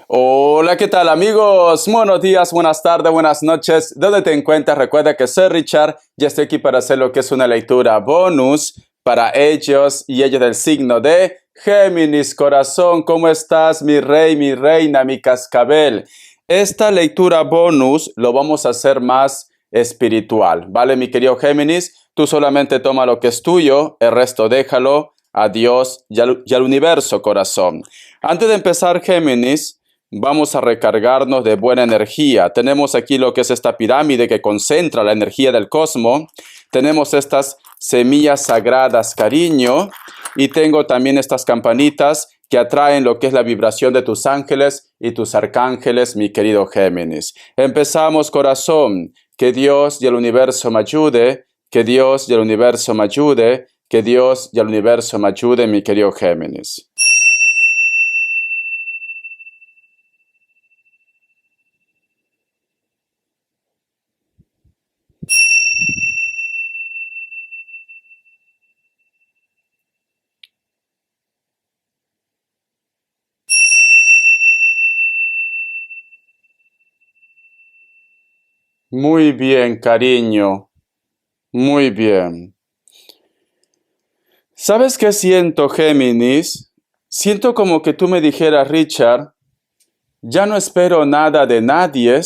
Hola, ¿qué tal amigos? Buenos días, buenas tardes, buenas noches. ¿Dónde te encuentras? Recuerda que soy Richard y estoy aquí para hacer lo que es una lectura bonus para ellos y ellos del signo de Géminis. Corazón, ¿cómo estás, mi rey, mi reina, mi cascabel? Esta lectura bonus lo vamos a hacer más espiritual, ¿vale, mi querido Géminis? Tú solamente toma lo que es tuyo, el resto déjalo a Dios y al universo, corazón. Antes de empezar, Géminis, vamos a recargarnos de buena energía. Tenemos aquí lo que es esta pirámide que concentra la energía del cosmos. Tenemos estas semillas sagradas, cariño. Y tengo también estas campanitas que atraen lo que es la vibración de tus ángeles y tus arcángeles, mi querido Géminis. Empezamos, corazón. Que Dios y el universo me ayude. Que Dios y el universo me ayude. Que Dios y el universo me ayude, mi querido Géminis. Muy bien, cariño. Muy bien. ¿Sabes qué siento, Géminis? Siento como que tú me dijeras, Richard, ya no espero nada de nadie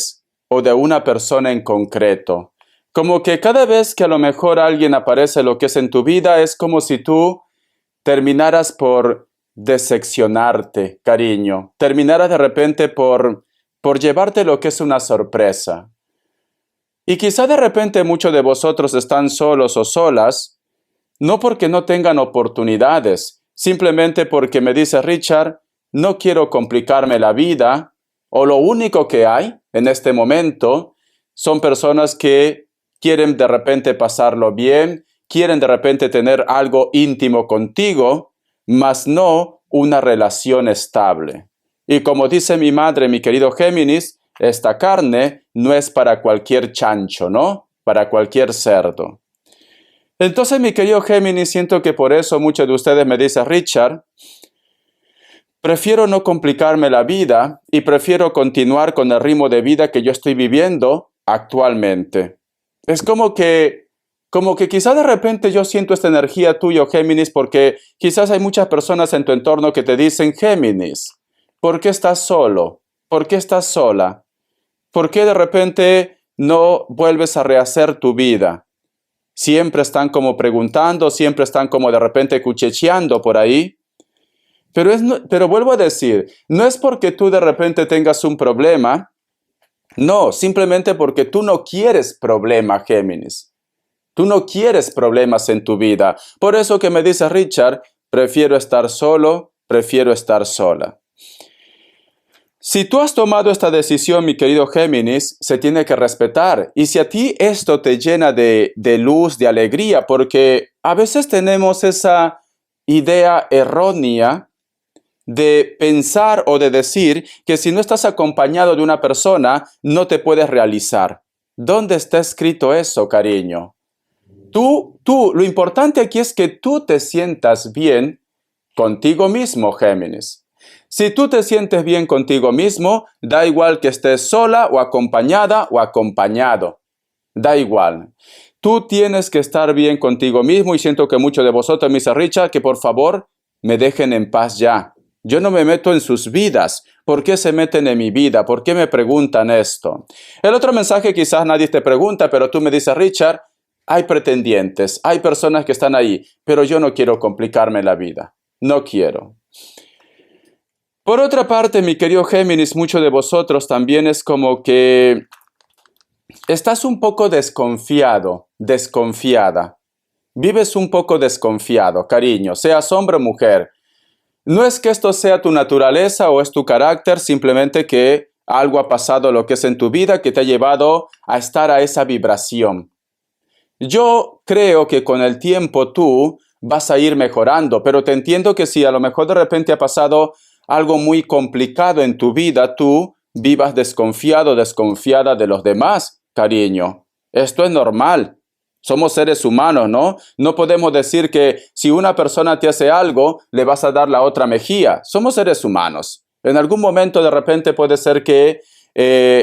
o de una persona en concreto. Como que cada vez que a lo mejor alguien aparece lo que es en tu vida, es como si tú terminaras por decepcionarte, cariño. Terminaras de repente por llevarte lo que es una sorpresa. Y quizá de repente muchos de vosotros están solos o solas, no porque no tengan oportunidades, simplemente porque me dice Richard, no quiero complicarme la vida, o lo único que hay en este momento son personas que quieren de repente pasarlo bien, quieren de repente tener algo íntimo contigo, mas no una relación estable. Y como dice mi madre, mi querido Géminis, esta carne no es para cualquier chancho, ¿no? Para cualquier cerdo. Entonces, mi querido Géminis, siento que por eso muchos de ustedes me dicen, Richard, prefiero no complicarme la vida y prefiero continuar con el ritmo de vida que yo estoy viviendo actualmente. Es como que quizás de repente yo siento esta energía tuya, Géminis, porque quizás hay muchas personas en tu entorno que te dicen, Géminis, ¿por qué estás solo? ¿Por qué estás sola? ¿Por qué de repente no vuelves a rehacer tu vida? Siempre están como preguntando, siempre están como de repente cuchicheando por ahí. Pero vuelvo a decir, no es porque tú de repente tengas un problema, no, simplemente porque tú no quieres problema, Géminis. Tú no quieres problemas en tu vida. Por eso que me dice Richard, prefiero estar solo, prefiero estar sola. Si tú has tomado esta decisión, mi querido Géminis, se tiene que respetar. Y si a ti esto te llena de luz, de alegría, porque a veces tenemos esa idea errónea de pensar o de decir que si no estás acompañado de una persona, no te puedes realizar. ¿Dónde está escrito eso, cariño? Lo importante aquí es que tú te sientas bien contigo mismo, Géminis. Si tú te sientes bien contigo mismo, da igual que estés sola o acompañada o acompañado. Da igual. Tú tienes que estar bien contigo mismo y siento que muchos de vosotros me dicen, Richard, que por favor me dejen en paz ya. Yo no me meto en sus vidas. ¿Por qué se meten en mi vida? ¿Por qué me preguntan esto? El otro mensaje quizás nadie te pregunta, pero tú me dices, Richard, hay pretendientes, hay personas que están ahí, pero yo no quiero complicarme la vida. No quiero. Por otra parte, mi querido Géminis, muchos de vosotros también es como que estás un poco desconfiado, desconfiada. Vives un poco desconfiado, cariño, seas hombre o mujer. No es que esto sea tu naturaleza o es tu carácter, simplemente que algo ha pasado lo que es en tu vida que te ha llevado a estar a esa vibración. Yo creo que con el tiempo tú vas a ir mejorando, pero te entiendo que si a lo mejor de repente ha pasado algo muy complicado en tu vida, tú vivas desconfiado, desconfiada de los demás, cariño. Esto es normal. Somos seres humanos, ¿no? No podemos decir que si una persona te hace algo, le vas a dar la otra mejilla. Somos seres humanos. En algún momento de repente puede ser que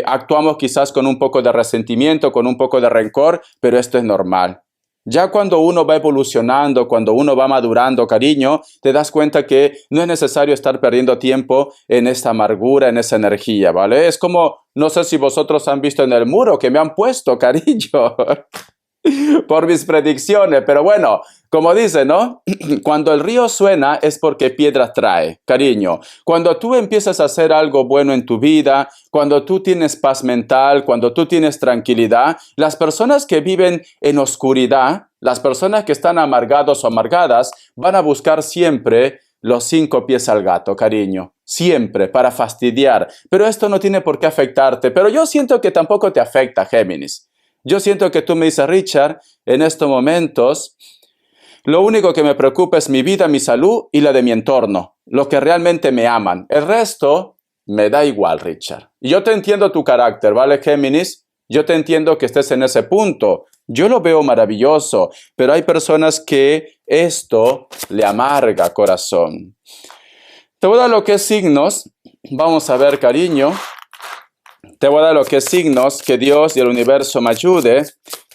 actuamos quizás con un poco de resentimiento, con un poco de rencor, pero esto es normal. Ya cuando uno va evolucionando, cuando uno va madurando, cariño, te das cuenta que no es necesario estar perdiendo tiempo en esta amargura, en esa energía, ¿vale? Es como, no sé si vosotros han visto en el muro que me han puesto, cariño, por mis predicciones, pero bueno, como dice, ¿no? Cuando el río suena es porque piedras trae, cariño. Cuando tú empiezas a hacer algo bueno en tu vida, cuando tú tienes paz mental, cuando tú tienes tranquilidad, las personas que viven en oscuridad, las personas que están amargados o amargadas, van a buscar siempre los 5 pies al gato, cariño. Siempre, para fastidiar. Pero esto no tiene por qué afectarte. Pero yo siento que tampoco te afecta, Géminis. Yo siento que tú me dices, Richard, en estos momentos, lo único que me preocupa es mi vida, mi salud y la de mi entorno, los que realmente me aman. El resto me da igual, Richard. Y yo te entiendo tu carácter, ¿vale, Géminis? Yo te entiendo que estés en ese punto. Yo lo veo maravilloso, pero hay personas que esto le amarga, corazón. Te voy a dar lo que es signos. Vamos a ver, cariño. Te voy a dar lo que es signos, que Dios y el universo me ayude,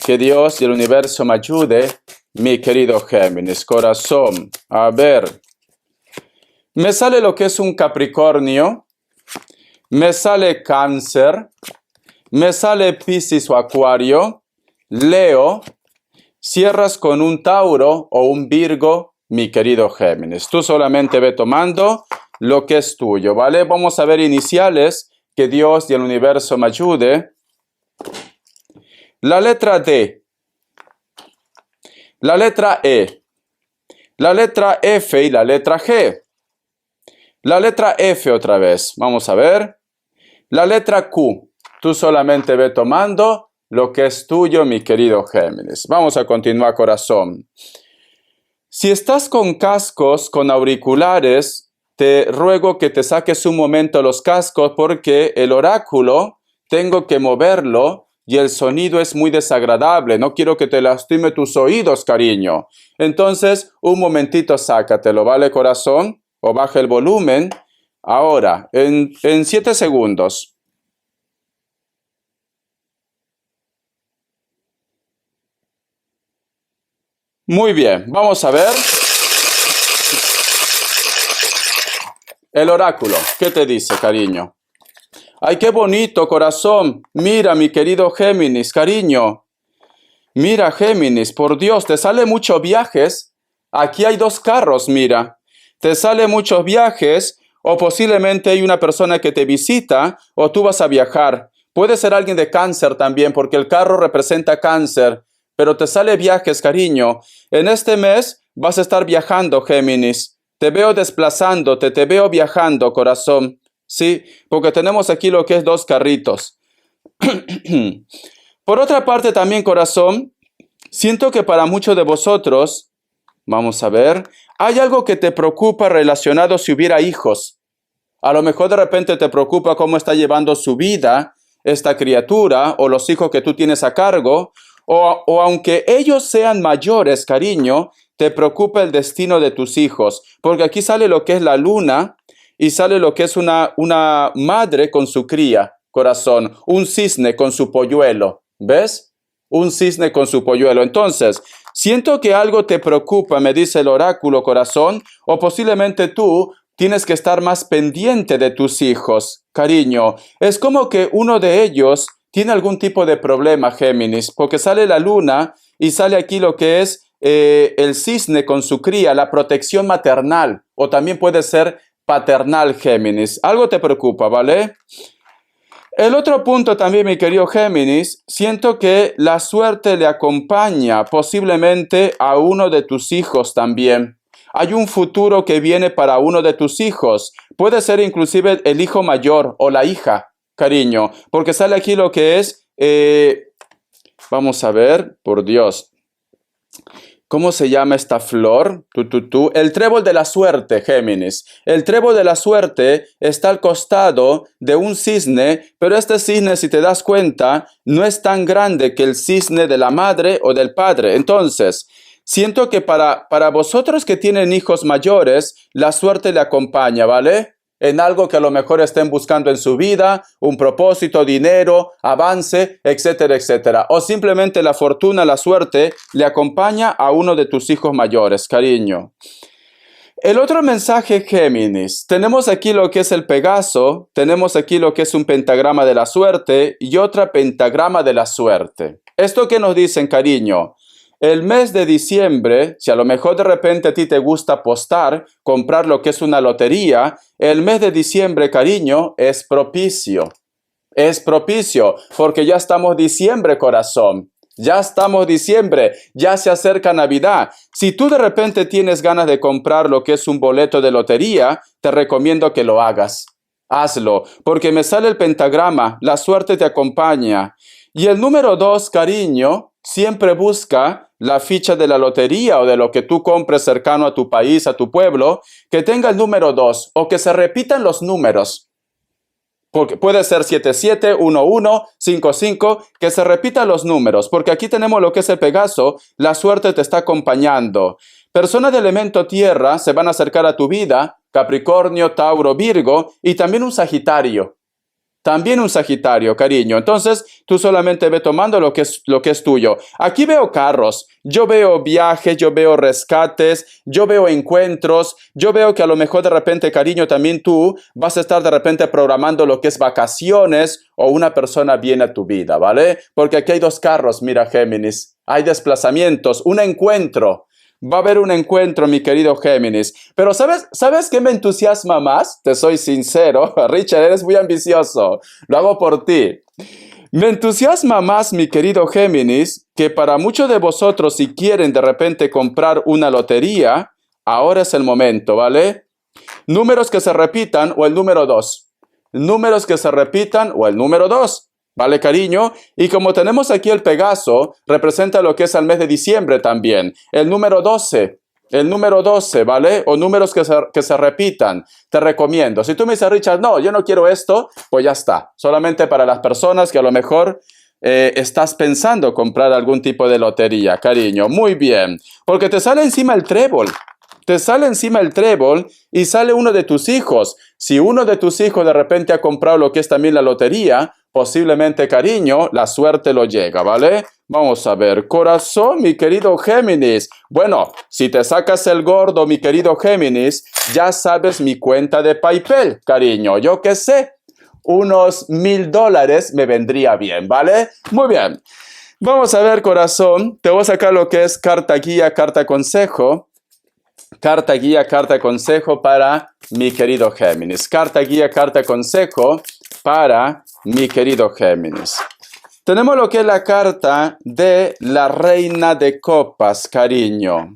que Dios y el universo me ayude, mi querido Géminis, corazón. A ver, me sale lo que es un Capricornio, me sale Cáncer, me sale Piscis o Acuario, Leo, cierras con un Tauro o un Virgo, mi querido Géminis. Tú solamente ve tomando lo que es tuyo, ¿vale? Vamos a ver iniciales. Que Dios y el universo me ayude. La letra D. La letra E. La letra F y la letra G. La letra F otra vez. Vamos a ver. La letra Q. Tú solamente ve tomando lo que es tuyo, mi querido Géminis. Vamos a continuar, corazón. Si estás con cascos, con auriculares, te ruego que te saques un momento los cascos porque el oráculo tengo que moverlo y el sonido es muy desagradable. No quiero que te lastime tus oídos, cariño. Entonces, un momentito sácatelo, ¿vale, corazón? O baja el volumen. Ahora, en 7 segundos. Muy bien, vamos a ver. El oráculo, ¿qué te dice, cariño? ¡Ay, qué bonito, corazón! Mira, mi querido Géminis, cariño. Mira, Géminis, por Dios, te sale muchos viajes. Aquí hay 2 carros, mira. Te sale muchos viajes o posiblemente hay una persona que te visita o tú vas a viajar. Puede ser alguien de Cáncer también porque el carro representa Cáncer. Pero te sale viajes, cariño. En este mes vas a estar viajando, Géminis. Te veo desplazándote, te veo viajando, corazón. Sí, porque tenemos aquí lo que es 2 carritos. Por otra parte también, corazón, siento que para muchos de vosotros, vamos a ver, hay algo que te preocupa relacionado si hubiera hijos. A lo mejor de repente te preocupa cómo está llevando su vida esta criatura o los hijos que tú tienes a cargo, o aunque ellos sean mayores, cariño, te preocupa el destino de tus hijos, porque aquí sale lo que es la luna y sale lo que es una madre con su cría, corazón, un cisne con su polluelo, ¿ves? Un cisne con su polluelo. Entonces, siento que algo te preocupa, me dice el oráculo, corazón, o posiblemente tú tienes que estar más pendiente de tus hijos, cariño. Es como que uno de ellos tiene algún tipo de problema, Géminis, porque sale la luna y sale aquí lo que es el cisne con su cría, la protección maternal, o también puede ser paternal, Géminis. Algo te preocupa, ¿vale? El otro punto también, mi querido Géminis, siento que la suerte le acompaña posiblemente a uno de tus hijos también. Hay un futuro que viene para uno de tus hijos. Puede ser inclusive el hijo mayor o la hija, cariño, porque sale aquí lo que es, vamos a ver, por Dios. ¿Cómo se llama esta flor? El trébol de la suerte, Géminis. El trébol de la suerte está al costado de un cisne, pero este cisne, si te das cuenta, no es tan grande que el cisne de la madre o del padre. Entonces, siento que para vosotros que tienen hijos mayores, la suerte le acompaña, ¿vale? en algo que a lo mejor estén buscando en su vida, un propósito, dinero, avance, etcétera, etcétera. O simplemente la fortuna, la suerte, le acompaña a uno de tus hijos mayores, cariño. El otro mensaje, Géminis. Tenemos aquí lo que es el Pegaso, tenemos aquí lo que es un pentagrama de la suerte y otra pentagrama de la suerte. ¿Esto qué nos dicen, cariño? El mes de diciembre, si a lo mejor de repente a ti te gusta apostar, comprar lo que es una lotería, el mes de diciembre, cariño, es propicio. Es propicio, porque ya estamos diciembre, corazón. Ya estamos diciembre, ya se acerca Navidad. Si tú de repente tienes ganas de comprar lo que es un boleto de lotería, te recomiendo que lo hagas. Hazlo, porque me sale el pentagrama, la suerte te acompaña. Y el número 2, cariño, siempre busca la ficha de la lotería o de lo que tú compres cercano a tu país, a tu pueblo, que tenga el número 2 o que se repitan los números. Porque puede ser 77, 11, 55, que se repitan los números, porque aquí tenemos lo que es el Pegaso, la suerte te está acompañando. Personas de elemento tierra se van a acercar a tu vida, Capricornio, Tauro, Virgo, y también un Sagitario. También un Sagitario, cariño. Entonces, tú solamente ve tomando lo que es tuyo. Aquí veo carros, yo veo viajes, yo veo rescates, yo veo encuentros, yo veo que a lo mejor de repente, cariño, también tú vas a estar de repente programando lo que es vacaciones o una persona viene a tu vida, ¿vale? Porque aquí hay 2 carros, mira, Géminis. Hay desplazamientos, un encuentro. Va a haber un encuentro, mi querido Géminis. Pero ¿sabes qué me entusiasma más? Te soy sincero. Richard, eres muy ambicioso. Lo hago por ti. Me entusiasma más, mi querido Géminis, que para muchos de vosotros, si quieren de repente comprar una lotería, ahora es el momento, ¿vale? Números que se repitan o el número 2. Números que se repitan o el número 2. ¿Vale, cariño? Y como tenemos aquí el Pegaso, representa lo que es el mes de diciembre también. El número 12, ¿vale? O números que se repitan. Te recomiendo. Si tú me dices, Richard, no, yo no quiero esto, pues ya está. Solamente para las personas que a lo mejor estás pensando comprar algún tipo de lotería, cariño. Muy bien. Porque te sale encima el trébol. Te sale encima el trébol y sale uno de tus hijos. Si uno de tus hijos de repente ha comprado lo que es también la lotería, posiblemente, cariño, la suerte lo llega, ¿vale? Vamos a ver, corazón, mi querido Géminis. Bueno, si te sacas el gordo, mi querido Géminis, ya sabes mi cuenta de PayPal, cariño. Yo qué sé, unos $1000 me vendría bien, ¿vale? Muy bien. Vamos a ver, corazón, te voy a sacar lo que es carta guía, carta consejo. Carta guía, carta consejo para mi querido Géminis. Carta guía, carta consejo para mi querido Géminis. Tenemos lo que es la carta de la Reina de Copas, cariño.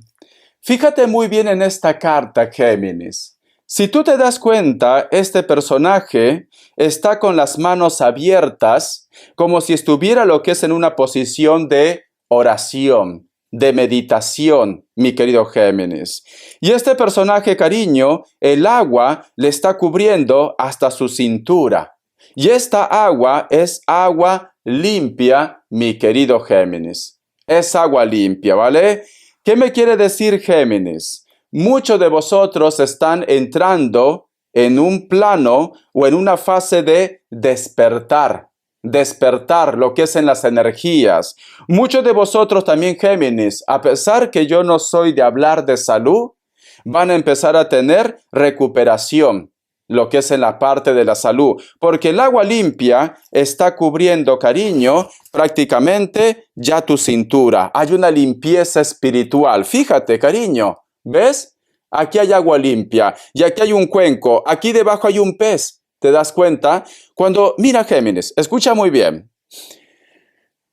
Fíjate muy bien en esta carta, Géminis. Si tú te das cuenta, este personaje está con las manos abiertas, como si estuviera lo que es en una posición de oración, de meditación, mi querido Géminis. Y este personaje, cariño, el agua le está cubriendo hasta su cintura. Y esta agua es agua limpia, mi querido Géminis. Es agua limpia, ¿vale? ¿Qué me quiere decir Géminis? Muchos de vosotros están entrando en un plano o en una fase de despertar. Despertar lo que es en las energías. Muchos de vosotros también, Géminis, a pesar que yo no soy de hablar de salud, van a empezar a tener recuperación, lo que es en la parte de la salud, porque el agua limpia está cubriendo, cariño, prácticamente ya tu cintura. Hay una limpieza espiritual. Fíjate, cariño, ¿ves? Aquí hay agua limpia y aquí hay un cuenco, aquí debajo hay un pez. ¿Te das cuenta? Mira, Géminis, escucha muy bien.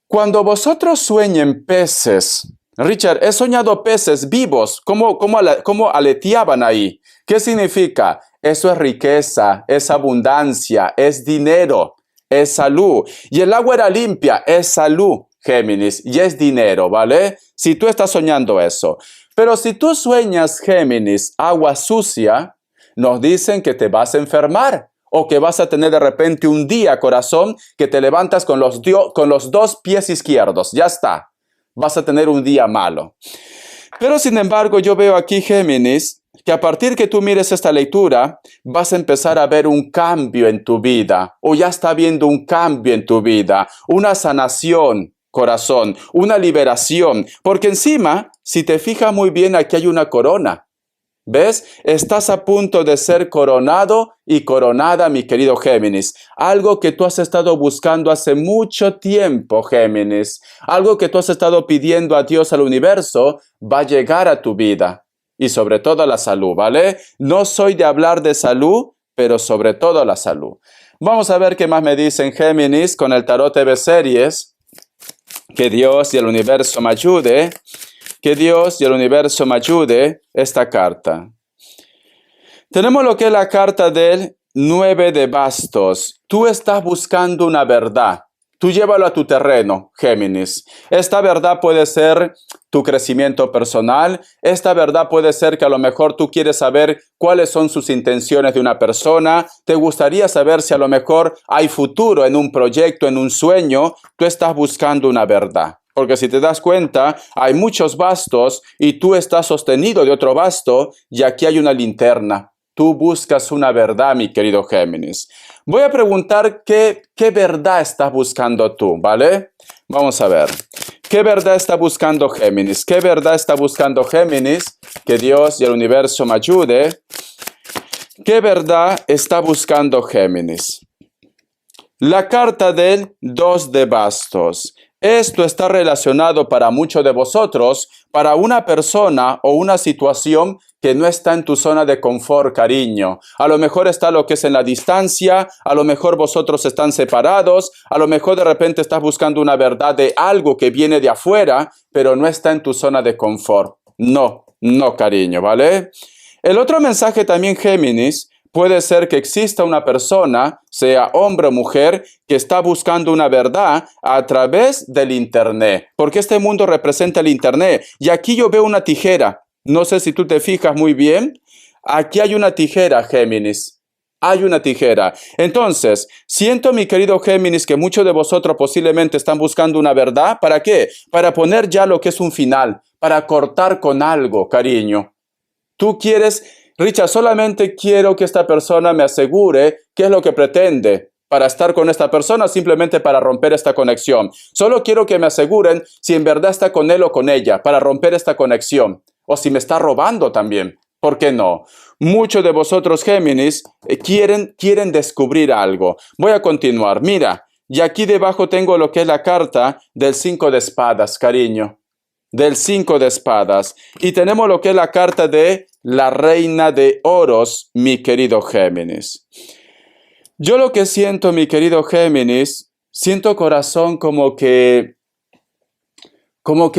Cuando vosotros sueñen peces, Richard, he soñado peces vivos, ¿cómo aleteaban ahí? ¿Qué significa? Eso es riqueza, es abundancia, es dinero, es salud. Y el agua era limpia, es salud, Géminis, y es dinero, ¿vale? Si tú estás soñando eso. Pero si tú sueñas, Géminis, agua sucia, nos dicen que te vas a enfermar. O que vas a tener de repente un día, corazón, que te levantas con los 2 pies izquierdos. Ya está. Vas a tener un día malo. Pero sin embargo, yo veo aquí, Géminis, que a partir que tú mires esta lectura, vas a empezar a ver un cambio en tu vida, o ya está viendo un cambio en tu vida, una sanación, corazón, una liberación, porque encima, si te fijas muy bien, aquí hay una corona. ¿Ves? Estás a punto de ser coronado y coronada, mi querido Géminis. Algo que tú has estado buscando hace mucho tiempo, Géminis. Algo que tú has estado pidiendo a Dios, al universo, va a llegar a tu vida. Y sobre todo a la salud, ¿vale? No soy de hablar de salud, pero sobre todo la salud. Vamos a ver qué más me dicen Géminis con el Tarot TV Series. Que Dios y el universo me ayude. Que Dios y el universo me ayude esta carta. Tenemos lo que es la carta del 9 de bastos. Tú estás buscando una verdad. Tú llévalo a tu terreno, Géminis. Esta verdad puede ser tu crecimiento personal. Esta verdad puede ser que a lo mejor tú quieres saber cuáles son sus intenciones de una persona. Te gustaría saber si a lo mejor hay futuro en un proyecto, en un sueño. Tú estás buscando una verdad. Porque si te das cuenta, hay muchos bastos y tú estás sostenido de otro basto y aquí hay una linterna. Tú buscas una verdad, mi querido Géminis. Voy a preguntar qué verdad estás buscando tú, ¿vale? Vamos a ver. ¿Qué verdad está buscando Géminis? ¿Qué verdad está buscando Géminis? Que Dios y el universo me ayude. ¿Qué verdad está buscando Géminis? La carta del 2 de bastos. Esto está relacionado para muchos de vosotros, para una persona o una situación que no está en tu zona de confort, cariño. A lo mejor está lo que es en la distancia, a lo mejor vosotros están separados, a lo mejor de repente estás buscando una verdad de algo que viene de afuera, pero no está en tu zona de confort. No, cariño, ¿vale? El otro mensaje también, Géminis, puede ser que exista una persona, sea hombre o mujer, que está buscando una verdad a través del Internet. Porque este mundo representa el Internet. Y aquí yo veo una tijera. No sé si tú te fijas muy bien. Aquí hay una tijera, Géminis. Hay una tijera. Entonces, siento, mi querido Géminis, que muchos de vosotros posiblemente están buscando una verdad. ¿Para qué? Para poner ya lo que es un final. Para cortar con algo, cariño. Tú quieres... Richard, solamente quiero que esta persona me asegure qué es lo que pretende para estar con esta persona, simplemente para romper esta conexión. Solo quiero que me aseguren si en verdad está con él o con ella, para romper esta conexión. O si me está robando también. ¿Por qué no? Muchos de vosotros, Géminis, quieren descubrir algo. Voy a continuar. Mira, y aquí debajo tengo lo que es la carta del 5 de espadas, cariño. Del 5 de espadas. Y tenemos lo que es la carta de la reina de oros, mi querido Géminis. Yo lo que siento, mi querido Géminis, siento corazón como que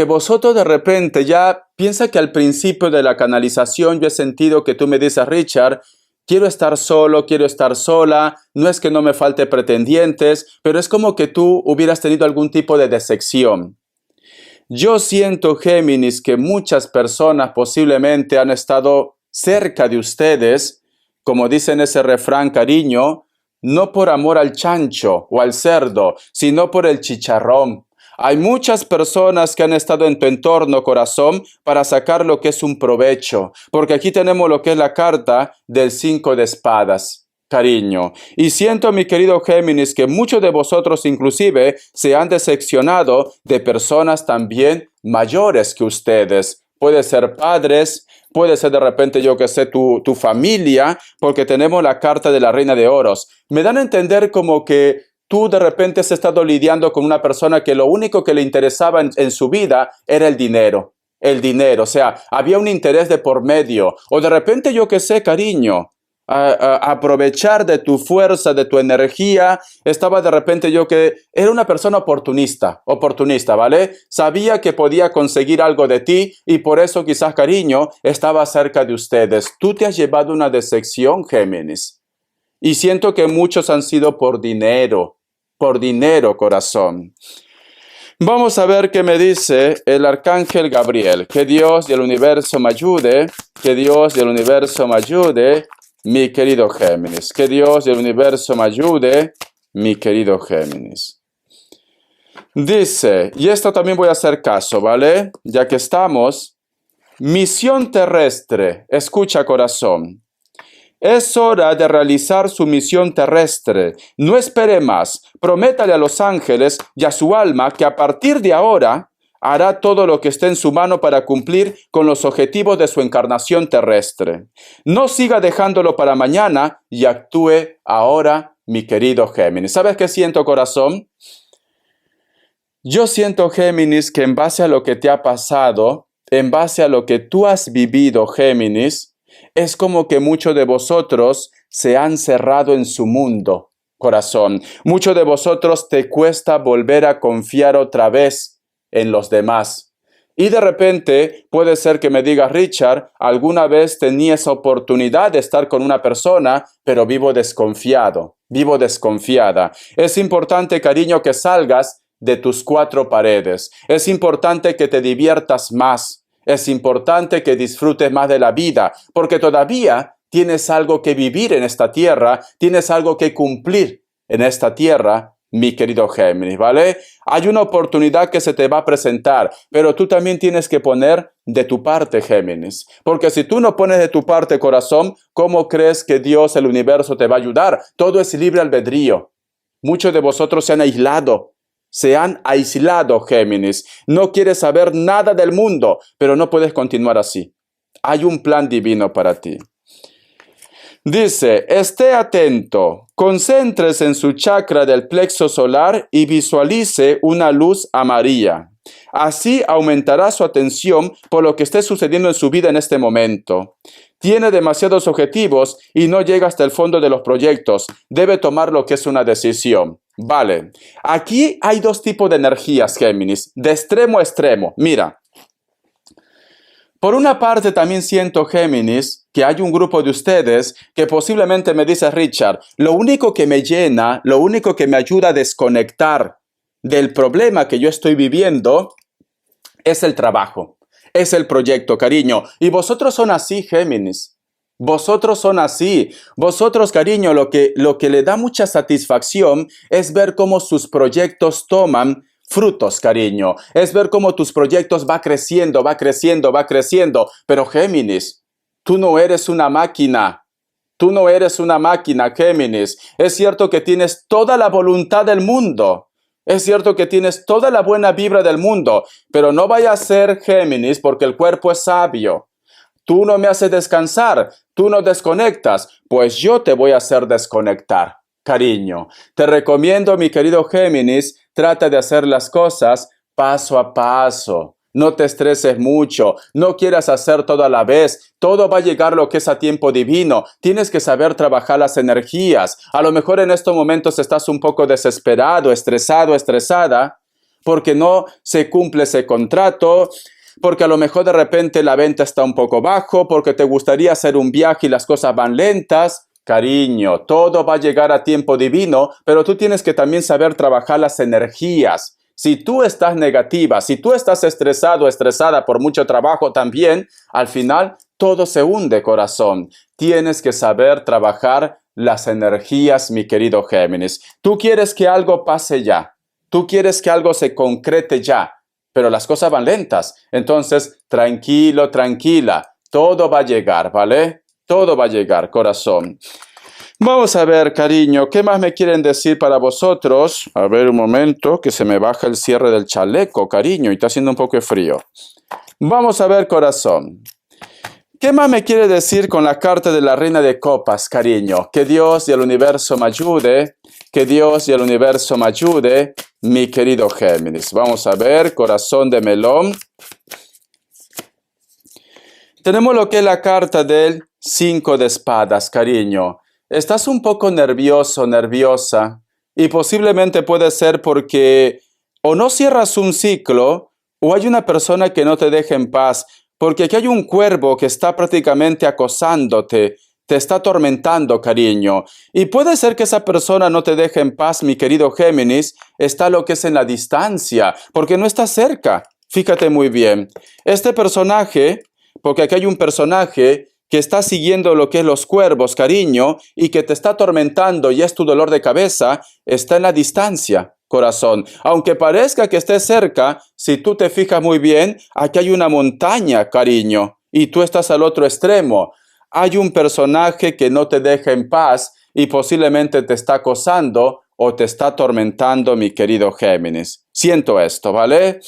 vosotros de repente ya piensa que al principio de la canalización yo he sentido que tú me dices, Richard, quiero estar solo, quiero estar sola, no es que no me falte pretendientes, pero es como que tú hubieras tenido algún tipo de decepción. Yo siento, Géminis, que muchas personas posiblemente han estado cerca de ustedes, como dice en ese refrán, cariño, no por amor al chancho o al cerdo, sino por el chicharrón. Hay muchas personas que han estado en tu entorno, corazón, para sacar lo que es un provecho, porque aquí tenemos lo que es la carta del 5 de espadas. Cariño. Y siento, mi querido Géminis, que muchos de vosotros inclusive se han decepcionado de personas también mayores que ustedes. Puede ser padres, puede ser de repente, yo que sé, tu familia, porque tenemos la carta de la reina de oros. Me dan a entender como que tú de repente has estado lidiando con una persona que lo único que le interesaba en su vida era el dinero. El dinero, o sea, había un interés de por medio. O de repente, yo que sé, cariño, aprovechar de tu fuerza, de tu energía. Estaba de repente yo que era una persona oportunista, ¿vale? Sabía que podía conseguir algo de ti y por eso quizás, cariño, estaba cerca de ustedes. Tú te has llevado una decepción, Géminis. Y siento que muchos han sido por dinero, corazón. Vamos a ver qué me dice el arcángel Gabriel. Que Dios y el universo me ayude, que Dios y el universo me ayude. Mi querido Géminis, que Dios y el universo me ayude, mi querido Géminis. Dice, y esto también voy a hacer caso, ¿vale? Ya que estamos, Misión terrestre. Escucha, corazón. Es hora de realizar su misión terrestre. No espere más. Prométale a los ángeles y a su alma que a partir de ahora hará todo lo que esté en su mano para cumplir con los objetivos de su encarnación terrestre. No siga dejándolo para mañana y actúe ahora, mi querido Géminis. ¿Sabes qué siento, corazón? Yo siento, Géminis, que en base a lo que te ha pasado, en base a lo que tú has vivido, Géminis, es como que muchos de vosotros se han cerrado en su mundo, corazón. Muchos de vosotros te cuesta volver a confiar otra vez en los demás. Y de repente puede ser que me digas, Richard, alguna vez tenía esa oportunidad de estar con una persona, pero vivo desconfiado, vivo desconfiada. Es importante, cariño, que salgas de tus cuatro paredes. Es importante que te diviertas más. Es importante que disfrutes más de la vida, porque todavía tienes algo que vivir en esta tierra, tienes algo que cumplir en esta tierra, mi querido Géminis, ¿vale? Hay una oportunidad que se te va a presentar, pero tú también tienes que poner de tu parte, Géminis. Porque si tú no pones de tu parte, corazón, ¿cómo crees que Dios, el universo, te va a ayudar? Todo es libre albedrío. Muchos de vosotros se han aislado, Géminis. No quieres saber nada del mundo, pero no puedes continuar así. Hay un plan divino para ti. Dice, esté atento, concéntrese en su chakra del plexo solar y visualice una luz amarilla. Así aumentará su atención por lo que esté sucediendo en su vida en este momento. Tiene demasiados objetivos y no llega hasta el fondo de los proyectos. Debe tomar lo que es una decisión. Vale, aquí hay dos tipos de energías, Géminis, de extremo a extremo. Mira. Por una parte también siento, Géminis, que hay un grupo de ustedes que posiblemente me dice, Richard, lo único que me llena, lo único que me ayuda a desconectar del problema que yo estoy viviendo es el trabajo, es el proyecto, cariño. Y vosotros son así, Géminis. Vosotros son así. Vosotros, cariño, lo que le da mucha satisfacción es ver cómo sus proyectos toman frutos, cariño. Es ver cómo tus proyectos va creciendo, va creciendo, va creciendo. Pero Géminis, tú no eres una máquina. Tú no eres una máquina, Géminis. Es cierto que tienes toda la voluntad del mundo. Es cierto que tienes toda la buena vibra del mundo. Pero no vaya a ser, Géminis, porque el cuerpo es sabio. Tú no me haces descansar. Tú no desconectas. Pues yo te voy a hacer desconectar. Cariño, te recomiendo, mi querido Géminis, trata de hacer las cosas paso a paso. No te estreses mucho, no quieras hacer todo a la vez. Todo va a llegar lo que es a tiempo divino. Tienes que saber trabajar las energías. A lo mejor en estos momentos estás un poco desesperado, estresado, estresada, porque no se cumple ese contrato, porque a lo mejor de repente la venta está un poco bajo, porque te gustaría hacer un viaje y las cosas van lentas. Cariño, todo va a llegar a tiempo divino, pero tú tienes que también saber trabajar las energías. Si tú estás negativa, si tú estás estresado, estresada por mucho trabajo también, al final todo se hunde, corazón. Tienes que saber trabajar las energías, mi querido Géminis. Tú quieres que algo pase ya. Tú quieres que algo se concrete ya, pero las cosas van lentas. Entonces, tranquilo, tranquila. Todo va a llegar, ¿vale? Todo va a llegar, corazón. Vamos a ver, cariño, ¿qué más me quieren decir para vosotros? A ver, un momento, que se me baja el cierre del chaleco, cariño, y está haciendo un poco de frío. Vamos a ver, corazón. ¿Qué más me quiere decir con la carta de la Reina de Copas, cariño? Que Dios y el universo me ayude, que Dios y el universo me ayude, mi querido Géminis. Vamos a ver, corazón de melón. Tenemos lo que es la carta del 5 de espadas, cariño. Estás un poco nervioso, nerviosa, y posiblemente puede ser porque o no cierras un ciclo o hay una persona que no te deja en paz, porque aquí hay un cuervo que está prácticamente acosándote, te está atormentando, cariño. Y puede ser que esa persona no te deje en paz, mi querido Géminis, está lo que es en la distancia, porque no está cerca. Fíjate muy bien. Este personaje, porque aquí hay un personaje que está siguiendo lo que es los cuervos, cariño, y que te está atormentando y es tu dolor de cabeza, está en la distancia. corazón. Aunque parezca que esté cerca, si tú te fijas muy bien, aquí hay una montaña, cariño, y tú estás al otro extremo. Hay un personaje que no te deja en paz y posiblemente te está acosando o te está atormentando, mi querido Géminis. Siento esto, ¿vale?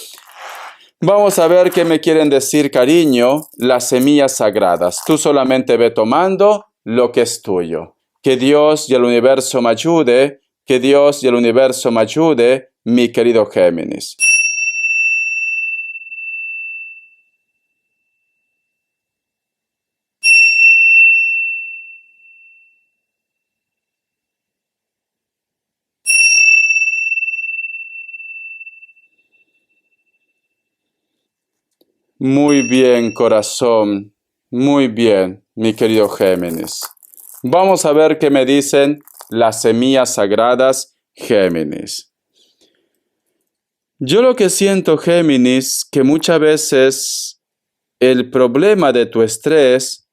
Vamos a ver qué me quieren decir, cariño, las semillas sagradas. Tú solamente ve tomando lo que es tuyo. Que Dios y el universo me ayude, que Dios y el universo me ayude, mi querido Géminis. Muy bien, corazón. Muy bien, mi querido Géminis. Vamos a ver qué me dicen las semillas sagradas, Géminis. Yo lo que siento, Géminis, que muchas veces el problema de tu estrés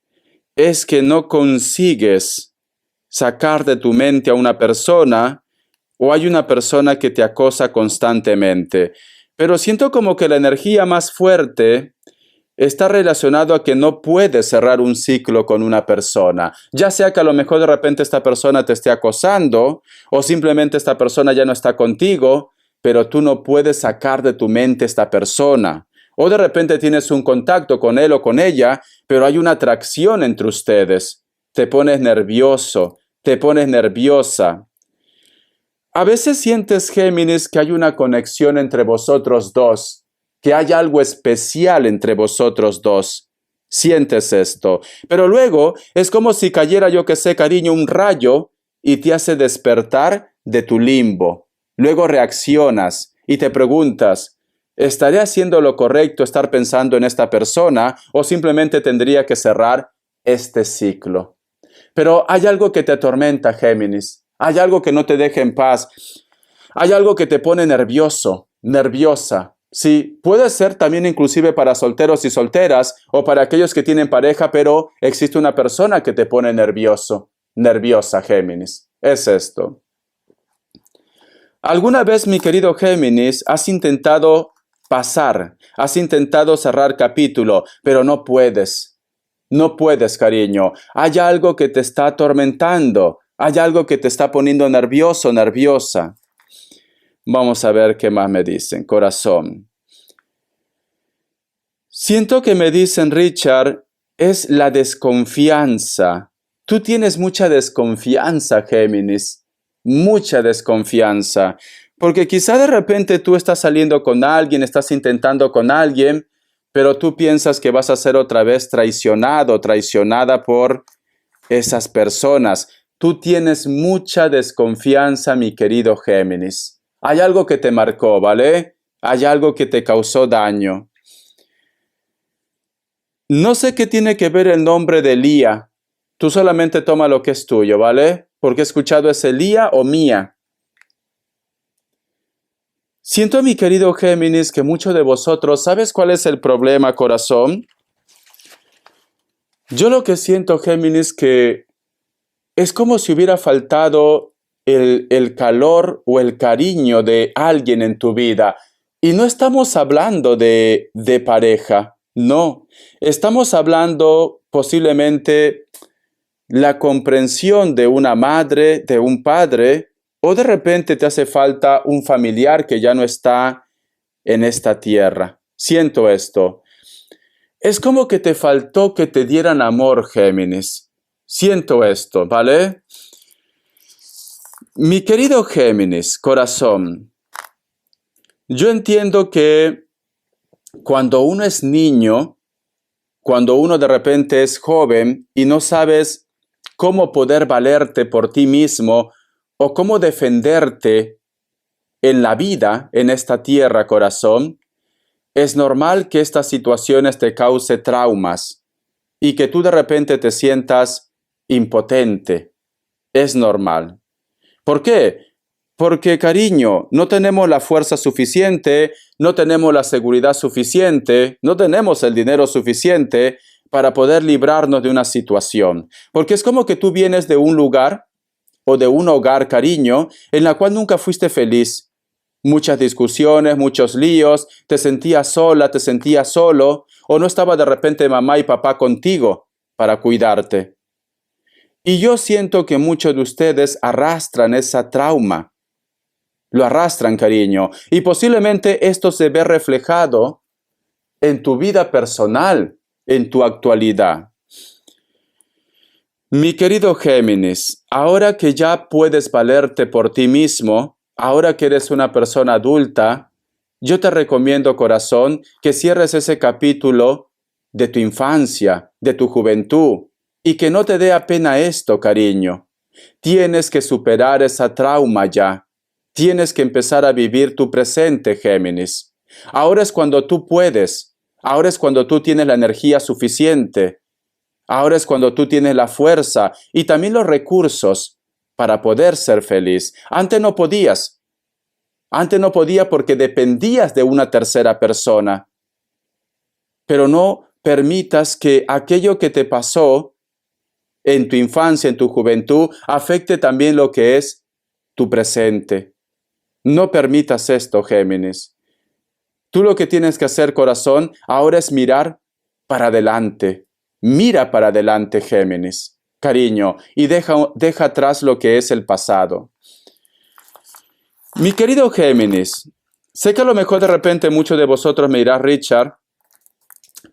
es que no consigues sacar de tu mente a una persona o hay una persona que te acosa constantemente. Pero siento como que la energía más fuerte está relacionado a que no puedes cerrar un ciclo con una persona, ya sea que a lo mejor de repente esta persona te esté acosando o simplemente esta persona ya no está contigo, pero tú no puedes sacar de tu mente esta persona. O de repente tienes un contacto con él o con ella, pero hay una atracción entre ustedes. Te pones nervioso, te pones nerviosa. A veces sientes, Géminis, que hay una conexión entre vosotros dos, que hay algo especial entre vosotros dos. Sientes esto. Pero luego es como si cayera, yo que sé, cariño, un rayo y te hace despertar de tu limbo. Luego reaccionas y te preguntas, ¿estaré haciendo lo correcto estar pensando en esta persona o simplemente tendría que cerrar este ciclo? Pero hay algo que te atormenta, Géminis. Hay algo que no te deja en paz. Hay algo que te pone nervioso, nerviosa. Sí, puede ser también inclusive para solteros y solteras o para aquellos que tienen pareja, pero existe una persona que te pone nervioso, nerviosa, Géminis. Es esto. ¿Alguna vez, mi querido Géminis, has intentado pasar, has intentado cerrar capítulo, pero no puedes? No puedes, cariño. Hay algo que te está atormentando. Hay algo que te está poniendo nervioso, nerviosa. Vamos a ver qué más me dicen. Corazón. Siento que me dicen, Richard, es la desconfianza. Tú tienes mucha desconfianza, Géminis. Mucha desconfianza. Porque quizá de repente tú estás saliendo con alguien, estás intentando con alguien, pero tú piensas que vas a ser otra vez traicionado, traicionada por esas personas. Tú tienes mucha desconfianza, mi querido Géminis. Hay algo que te marcó, ¿vale? Hay algo que te causó daño. No sé qué tiene que ver el nombre de Lía. Tú solamente toma lo que es tuyo, ¿vale? Porque he escuchado ese Lía o Mía. Siento, mi querido Géminis, que muchos de vosotros, ¿sabes cuál es el problema, corazón? Yo lo que siento, Géminis, que es como si hubiera faltado el calor o el cariño de alguien en tu vida. Y no estamos hablando de pareja, no. Estamos hablando posiblemente la comprensión de una madre, de un padre, o de repente te hace falta un familiar que ya no está en esta tierra. Siento esto. Es como que te faltó que te dieran amor, Géminis. Siento esto, ¿vale? Mi querido Géminis, corazón, yo entiendo que cuando uno es niño, cuando uno de repente es joven y no sabes cómo poder valerte por ti mismo o cómo defenderte en la vida, en esta tierra, corazón, es normal que estas situaciones te cause traumas y que tú de repente te sientas impotente. Es normal. ¿Por qué? Porque, cariño, no tenemos la fuerza suficiente, no tenemos la seguridad suficiente, no tenemos el dinero suficiente para poder librarnos de una situación. Porque es como que tú vienes de un lugar o de un hogar, cariño, en la cual nunca fuiste feliz. muchas discusiones, muchos líos, te sentías sola, te sentías solo, o no estaba de repente mamá y papá contigo para cuidarte. Y yo siento que muchos de ustedes arrastran esa trauma. Lo arrastran, cariño, y posiblemente esto se ve reflejado en tu vida personal, en tu actualidad. Mi querido Géminis, ahora que ya puedes valerte por ti mismo, ahora que eres una persona adulta, yo te recomiendo, corazón, que cierres ese capítulo de tu infancia, de tu juventud, y que no te dé pena esto, cariño. Tienes que superar esa trauma ya. Tienes que empezar a vivir tu presente, Géminis. Ahora es cuando tú puedes. Ahora es cuando tú tienes la energía suficiente. Ahora es cuando tú tienes la fuerza y también los recursos para poder ser feliz. Antes no podías. Antes no podías porque dependías de una tercera persona. Pero no permitas que aquello que te pasó en tu infancia, en tu juventud, afecte también lo que es tu presente. No permitas esto, Géminis. Tú lo que tienes que hacer, corazón, ahora es mirar para adelante. Mira para adelante, Géminis, cariño, y deja atrás lo que es el pasado. Mi querido Géminis, sé que a lo mejor de repente muchos de vosotros me dirán, Richard,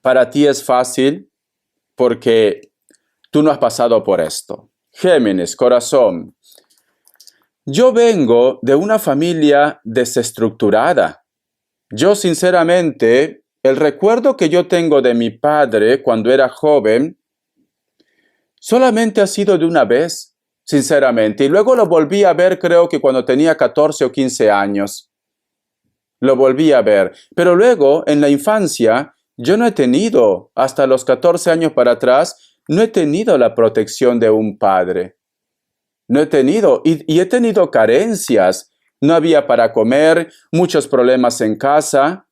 para ti es fácil porque tú no has pasado por esto. Géminis, corazón, yo vengo de una familia desestructurada. Yo, sinceramente, el recuerdo que yo tengo de mi padre cuando era joven solamente ha sido de una vez, sinceramente. Y luego lo volví a ver, creo que cuando tenía 14 o 15 años. Lo volví a ver. Pero luego, en la infancia, yo no he tenido, hasta los 14 años para atrás, no he tenido la protección de un padre. No he tenido, y he tenido carencias. No había para comer, muchos problemas en casa.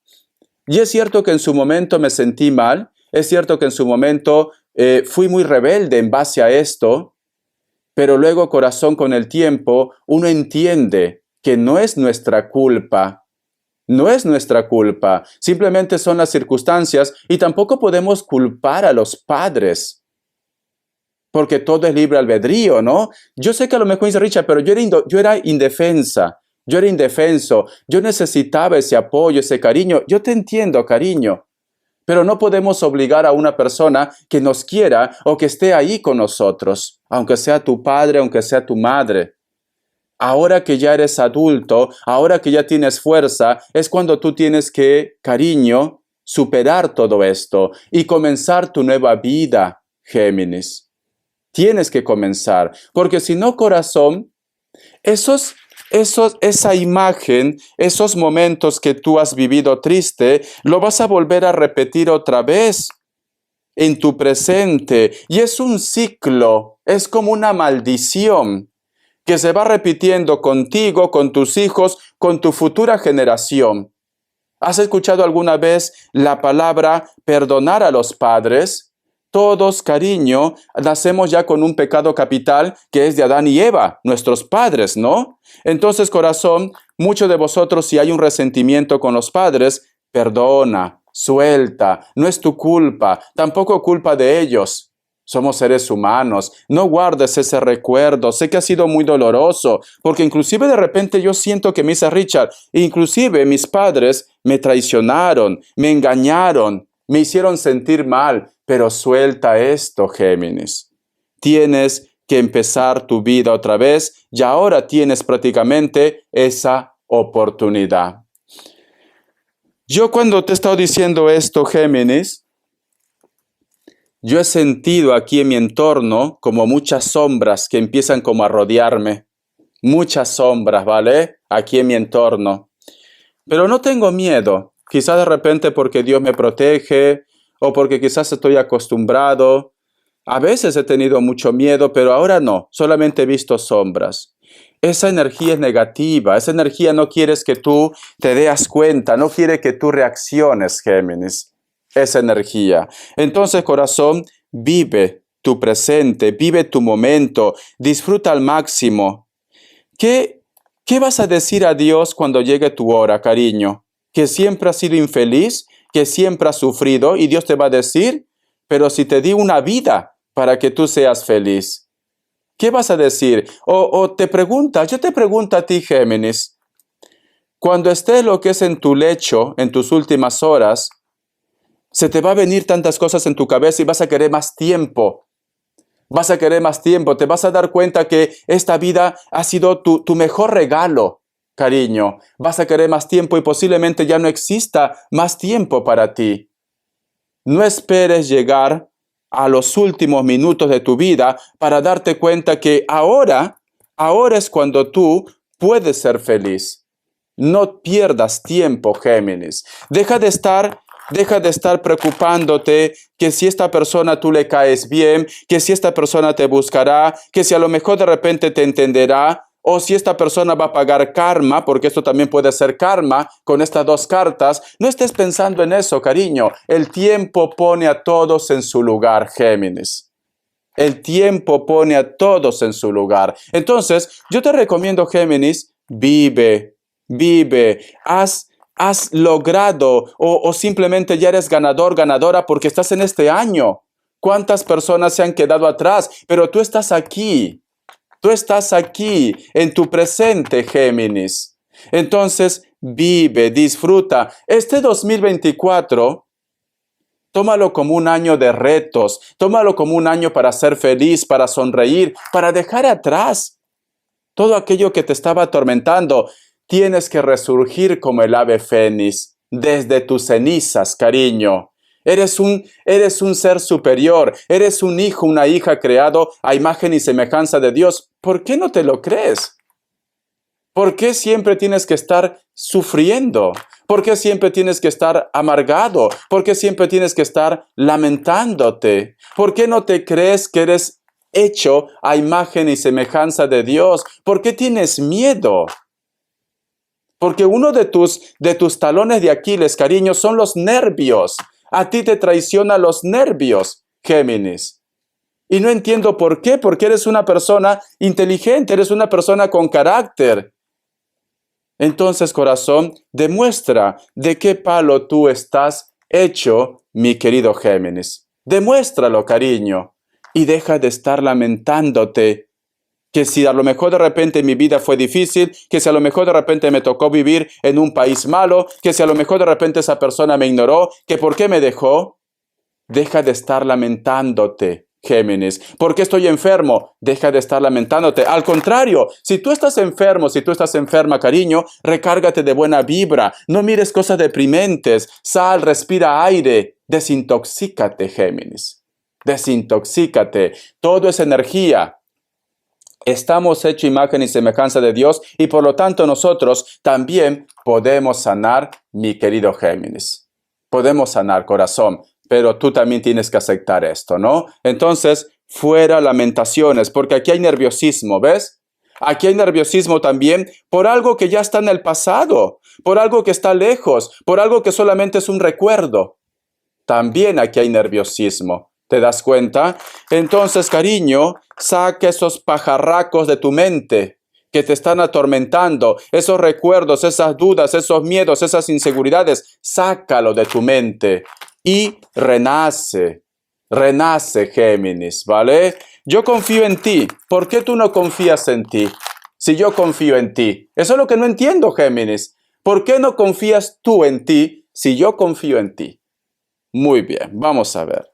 Y es cierto que en su momento me sentí mal, es cierto que en su momento fui muy rebelde en base a esto, pero luego, corazón, con el tiempo, uno entiende que no es nuestra culpa, no es nuestra culpa, simplemente son las circunstancias y tampoco podemos culpar a los padres. Porque todo es libre albedrío, ¿no? Yo sé que a lo mejor dice Richard, pero yo era indefensa. Yo era indefenso, yo necesitaba ese apoyo, ese cariño. Yo te entiendo, cariño, pero no podemos obligar a una persona que nos quiera o que esté ahí con nosotros, aunque sea tu padre, aunque sea tu madre. Ahora que ya eres adulto, ahora que ya tienes fuerza, es cuando tú tienes que, cariño, superar todo esto y comenzar tu nueva vida, Géminis. Tienes que comenzar, porque si no, corazón, esa imagen, esos momentos que tú has vivido triste, lo vas a volver a repetir otra vez en tu presente. Y es un ciclo, es como una maldición que se va repitiendo contigo, con tus hijos, con tu futura generación. ¿Has escuchado alguna vez la palabra perdonar a los padres? Todos, cariño, nacemos ya con un pecado capital que es de Adán y Eva, nuestros padres, ¿no? Entonces, corazón, muchos de vosotros, si hay un resentimiento con los padres, perdona, suelta, no es tu culpa, tampoco culpa de ellos. Somos seres humanos, no guardes ese recuerdo, sé que ha sido muy doloroso, porque inclusive de repente yo siento que me dice Richard, inclusive mis padres me traicionaron, me engañaron, me hicieron sentir mal, pero suelta esto, Géminis. Tienes que empezar tu vida otra vez y ahora tienes prácticamente esa oportunidad. Yo cuando te he estado diciendo esto, Géminis, yo he sentido aquí en mi entorno como muchas sombras que empiezan como a rodearme. Muchas sombras, ¿vale? Aquí en mi entorno. Pero no tengo miedo. Quizás de repente porque Dios me protege o porque quizás estoy acostumbrado. A veces he tenido mucho miedo, pero ahora no. Solamente he visto sombras. Esa energía es negativa. Esa energía no quieres que tú te des cuenta. No quiere que tú reacciones, Géminis. Esa energía. Entonces, corazón, vive tu presente, vive tu momento, disfruta al máximo. ¿Qué ¿Qué vas a decir a Dios cuando llegue tu hora, cariño? ¿Que siempre has sido infeliz? ¿Que siempre has sufrido? Y Dios te va a decir, pero si te di una vida para que tú seas feliz. ¿Qué vas a decir? O te pregunta, yo te pregunto a ti, Géminis, cuando estés lo que es en tu lecho, en tus últimas horas, se te va a venir tantas cosas en tu cabeza y vas a querer más tiempo. Vas a querer más tiempo. Te vas a dar cuenta que esta vida ha sido tu mejor regalo, cariño. Vas a querer más tiempo y posiblemente ya no exista más tiempo para ti. No esperes llegar a los últimos minutos de tu vida para darte cuenta que ahora es cuando tú puedes ser feliz. No pierdas tiempo, Géminis. Deja de estar preocupándote que si esta persona tú le caes bien, que si esta persona te buscará, que si a lo mejor de repente te entenderá, o si esta persona va a pagar karma, porque esto también puede ser karma con estas dos cartas. No estés pensando en eso, cariño. El tiempo pone a todos en su lugar, Géminis. El tiempo pone a todos en su lugar. Entonces, yo te recomiendo, Géminis, vive. Has logrado o simplemente ya eres ganador, ganadora porque estás en este año. ¿Cuántas personas se han quedado atrás? Pero tú estás aquí. Tú estás aquí, en tu presente, Géminis. Entonces, vive, disfruta. Este 2024, tómalo como un año de retos. Tómalo como un año para ser feliz, para sonreír, para dejar atrás todo aquello que te estaba atormentando. Tienes que resurgir como el ave fénix desde tus cenizas, cariño. Eres un ser superior, eres un hijo, una hija creado a imagen y semejanza de Dios. ¿Por qué no te lo crees? ¿Por qué siempre tienes que estar sufriendo? ¿Por qué siempre tienes que estar amargado? ¿Por qué siempre tienes que estar lamentándote? ¿Por qué no te crees que eres hecho a imagen y semejanza de Dios? ¿Por qué tienes miedo? Porque uno de tus talones de Aquiles, cariño, son los nervios. A ti te traicionan los nervios, Géminis. Y no entiendo por qué, porque eres una persona inteligente, eres una persona con carácter. Entonces, corazón, demuestra de qué palo tú estás hecho, mi querido Géminis. Demuéstralo, cariño, y deja de estar lamentándote. Que si a lo mejor de repente mi vida fue difícil, que si a lo mejor de repente me tocó vivir en un país malo, que si a lo mejor de repente esa persona me ignoró, que por qué me dejó. Deja de estar lamentándote, Géminis. ¿Por qué estoy enfermo? Deja de estar lamentándote. Al contrario, si tú estás enfermo, si tú estás enferma, cariño, recárgate de buena vibra. No mires cosas deprimentes. Sal, respira aire. Desintoxícate, Géminis. Desintoxícate. Todo es energía. Estamos hechos imagen y semejanza de Dios y por lo tanto nosotros también podemos sanar, mi querido Géminis. Podemos sanar, corazón, pero tú también tienes que aceptar esto, ¿no? Entonces, fuera lamentaciones, porque aquí hay nerviosismo, ¿ves? Aquí hay nerviosismo también por algo que ya está en el pasado, por algo que está lejos, por algo que solamente es un recuerdo. También aquí hay nerviosismo. ¿Te das cuenta? Entonces, cariño, saca esos pajarracos de tu mente que te están atormentando, esos recuerdos, esas dudas, esos miedos, esas inseguridades, sácalo de tu mente y renace, Géminis, ¿vale? Yo confío en ti. ¿Por qué tú no confías en ti? Si yo confío en ti. Eso es lo que no entiendo, Géminis. ¿Por qué no confías tú en ti si yo confío en ti? Muy bien, vamos a ver.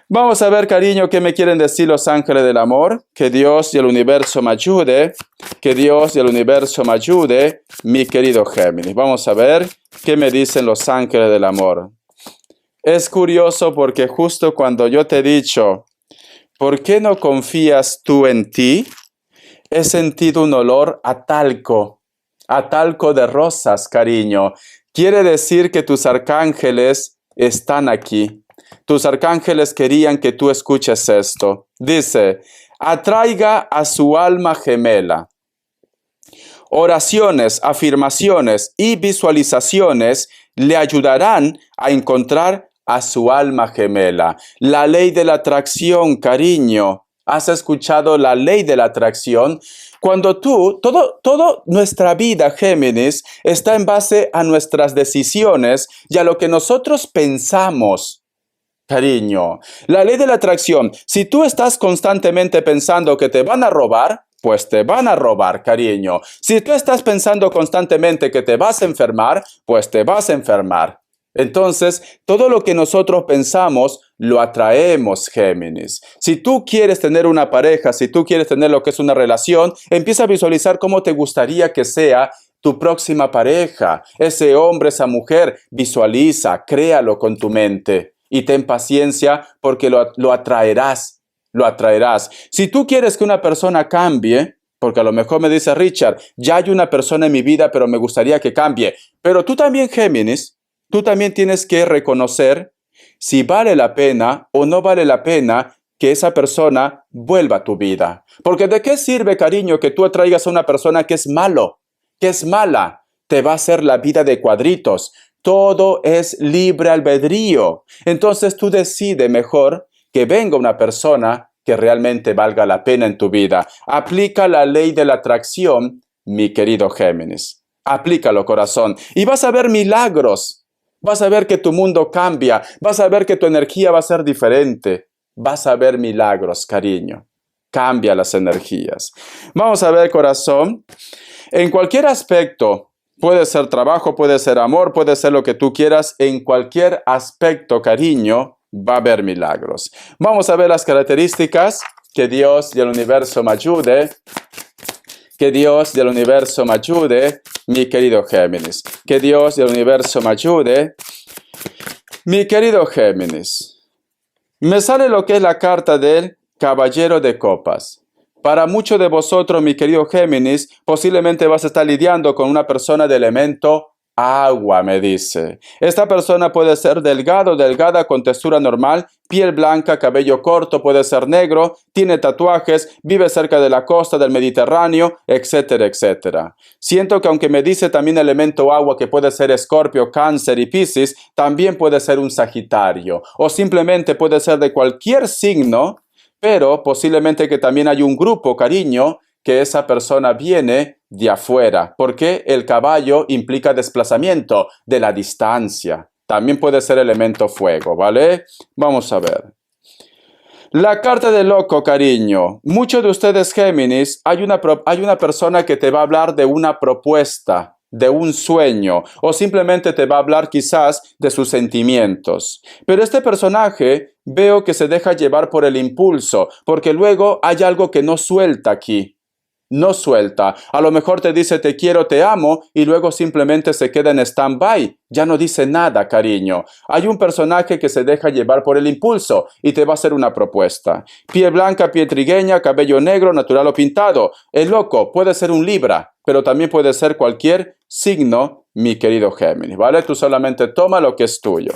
Vamos a ver, cariño, qué me quieren decir los ángeles del amor. Que Dios y el universo me ayude. Que Dios y el universo me ayude, mi querido Géminis. Vamos a ver qué me dicen los ángeles del amor. Es curioso porque justo cuando yo te he dicho, ¿por qué no confías tú en ti? He sentido un olor a talco de rosas, cariño. Quiere decir que tus arcángeles están aquí. Tus arcángeles querían que tú escuches esto. Dice, atraiga a su alma gemela. Oraciones, afirmaciones y visualizaciones le ayudarán a encontrar a su alma gemela. La ley de la atracción, cariño. ¿Has escuchado la ley de la atracción? Cuando todo nuestra vida, Géminis, está en base a nuestras decisiones y a lo que nosotros pensamos. Cariño, la ley de la atracción, si tú estás constantemente pensando que te van a robar, pues te van a robar, cariño. Si tú estás pensando constantemente que te vas a enfermar, pues te vas a enfermar. Entonces, todo lo que nosotros pensamos, lo atraemos, Géminis. Si tú quieres tener una pareja, si tú quieres tener lo que es una relación, empieza a visualizar cómo te gustaría que sea tu próxima pareja. Ese hombre, esa mujer, visualiza, créalo con tu mente. Y ten paciencia porque lo atraerás, lo atraerás. Si tú quieres que una persona cambie, porque a lo mejor me dice Richard, ya hay una persona en mi vida, pero me gustaría que cambie. Pero tú también, Géminis, tú también tienes que reconocer si vale la pena o no vale la pena que esa persona vuelva a tu vida. Porque ¿de qué sirve, cariño, que tú atraigas a una persona que es malo, que es mala? Te va a hacer la vida de cuadritos. Todo es libre albedrío. Entonces tú decides mejor que venga una persona que realmente valga la pena en tu vida. Aplica la ley de la atracción, mi querido Géminis. Aplícalo, corazón. Y vas a ver milagros. Vas a ver que tu mundo cambia. Vas a ver que tu energía va a ser diferente. Vas a ver milagros, cariño. Cambia las energías. Vamos a ver, corazón. En cualquier aspecto, puede ser trabajo, puede ser amor, puede ser lo que tú quieras. En cualquier aspecto, cariño, va a haber milagros. Vamos a ver las características. Que Dios y el universo me ayude. Que Dios y el universo me ayude, mi querido Géminis. Que Dios y el universo me ayude. Mi querido Géminis. Me sale lo que es la carta del Caballero de Copas. Para muchos de vosotros, mi querido Géminis, posiblemente vas a estar lidiando con una persona de elemento agua, me dice. Esta persona puede ser delgado, delgada, con textura normal, piel blanca, cabello corto, puede ser negro, tiene tatuajes, vive cerca de la costa del Mediterráneo, etcétera, etcétera. Siento que aunque me dice también elemento agua, que puede ser Escorpio, Cáncer y Piscis, también puede ser un Sagitario, o simplemente puede ser de cualquier signo, pero posiblemente que también hay un grupo, cariño, que esa persona viene de afuera, porque el caballo implica desplazamiento de la distancia. También puede ser elemento fuego, ¿vale? Vamos a ver. La carta del loco, cariño. Muchos de ustedes, Géminis, hay una persona que te va a hablar de una propuesta, de un sueño, o simplemente te va a hablar quizás de sus sentimientos. Pero este personaje veo que se deja llevar por el impulso, porque luego hay algo que no suelta aquí. No suelta. A lo mejor te dice te quiero, te amo y luego simplemente se queda en stand-by. Ya no dice nada, cariño. Hay un personaje que se deja llevar por el impulso y te va a hacer una propuesta. Piel blanca, piel trigueña, cabello negro, natural o pintado. El loco puede ser un Libra, pero también puede ser cualquier signo, mi querido Géminis, ¿vale? Tú solamente toma lo que es tuyo.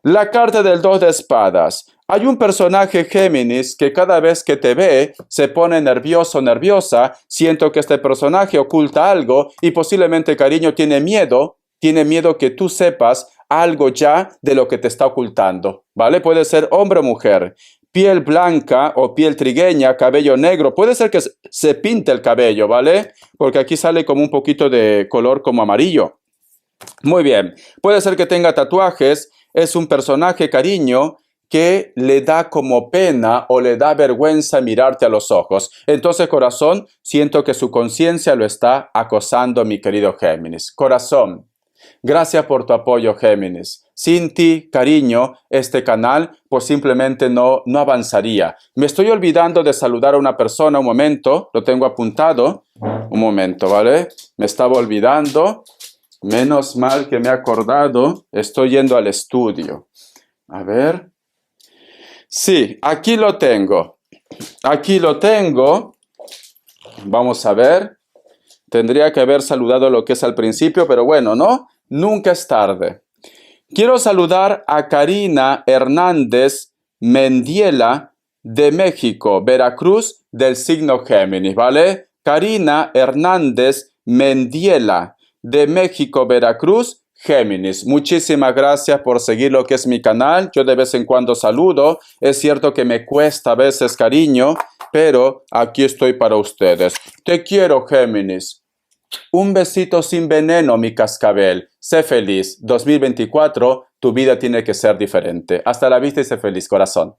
La carta del 2 de espadas. Hay un personaje, Géminis, que cada vez que te ve se pone nervioso, nerviosa. Siento que este personaje oculta algo y posiblemente, cariño, tiene miedo que tú sepas algo ya de lo que te está ocultando, ¿vale? Puede ser hombre o mujer. Piel blanca o piel trigueña, cabello negro. Puede ser que se pinte el cabello, ¿vale? Porque aquí sale como un poquito de color como amarillo. Muy bien. Puede ser que tenga tatuajes. Es un personaje, cariño, que le da como pena o le da vergüenza mirarte a los ojos. Entonces, corazón, siento que su conciencia lo está acosando, mi querido Géminis. Corazón, gracias por tu apoyo, Géminis. Sin ti, cariño, este canal pues simplemente no avanzaría. Me estoy olvidando de saludar a una persona, un momento, lo tengo apuntado. Un momento, ¿vale? Me estaba olvidando. Menos mal que me he acordado. Estoy yendo al estudio. A ver. Sí, aquí lo tengo. Aquí lo tengo. Vamos a ver. Tendría que haber saludado lo que es al principio, pero bueno, ¿no? Nunca es tarde. Quiero saludar a Karina Hernández Mendiela de México, Veracruz, del signo Géminis, ¿vale? Karina Hernández Mendiela de México, Veracruz, Géminis. Muchísimas gracias por seguir lo que es mi canal. Yo de vez en cuando saludo. Es cierto que me cuesta a veces, cariño, pero aquí estoy para ustedes. Te quiero, Géminis. Un besito sin veneno, mi cascabel. Sé feliz. 2024, tu vida tiene que ser diferente. Hasta la vista y sé feliz, corazón.